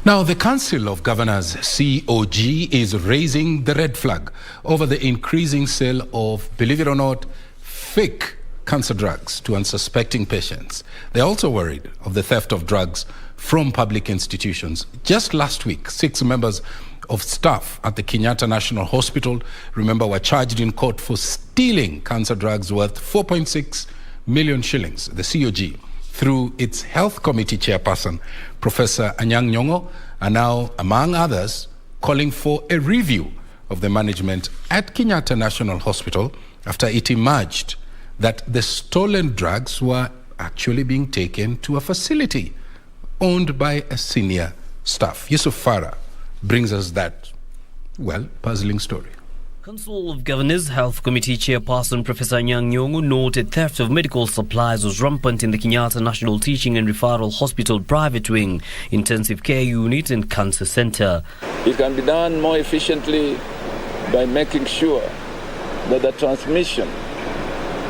Now, the Council of Governors CoG is raising the red flag over the increasing sale of, believe it or not, fake cancer drugs to unsuspecting patients. They're also worried of the theft of drugs from public institutions. Just last week, 6 members of staff at the Kenyatta National Hospital, remember, were charged in court for stealing cancer drugs worth 4.6 million shillings. The CoG, through its health committee chairperson, Professor Anyang Nyong, are now, among others, calling for a review of the management at Kenyatta National Hospital after it emerged that the stolen drugs were actually being taken to a facility owned by a senior staff. Yusuf Farah brings us that, well, puzzling story. Council of Governors Health Committee Chairperson Professor Anyang Nyong noted theft of medical supplies was rampant in the Kenyatta National Teaching and Referral Hospital Private Wing, Intensive Care Unit and Cancer Center. It can be done more efficiently by making sure that the transmission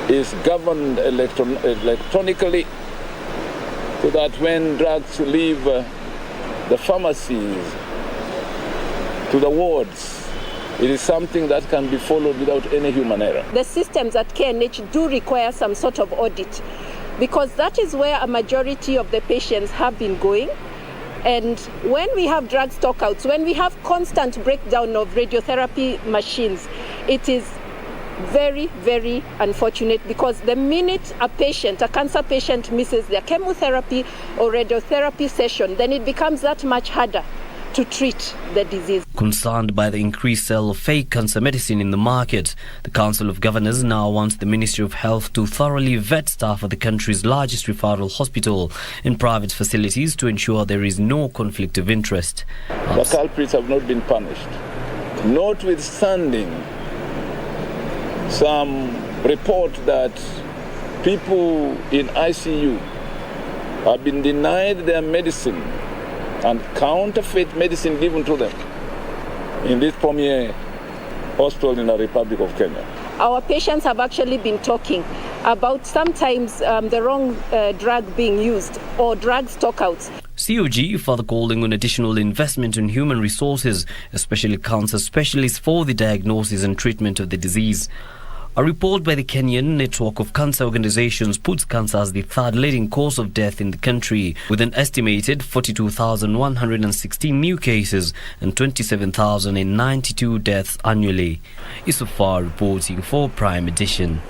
is governed electronically, so that when drugs leave the pharmacies to the wards, it is something that can be followed without any human error. The systems at KNH do require some sort of audit, because that is where a majority of the patients have been going. And when we have drug stockouts, when we have constant breakdown of radiotherapy machines, it is very, very unfortunate, because the minute a cancer patient misses their chemotherapy or radiotherapy session, then it becomes that much harder to treat the disease. Concerned by the increased sale of fake cancer medicine in the market, the Council of Governors now wants the Ministry of Health to thoroughly vet staff at the country's largest referral hospital and private facilities to ensure there is no conflict of interest. The culprits have not been punished, notwithstanding some report that people in ICU have been denied their medicine and counterfeit medicine given to them in this premier hospital in the Republic of Kenya. Our patients have actually been talking about sometimes the wrong drug being used or drug stockouts. CoG further calling on additional investment in human resources, especially cancer specialists, for the diagnosis and treatment of the disease. A report by the Kenyan network of cancer organizations puts cancer as the third leading cause of death in the country, with an estimated 42,116 new cases and 27,092 deaths annually. Isufar reporting for Prime Edition.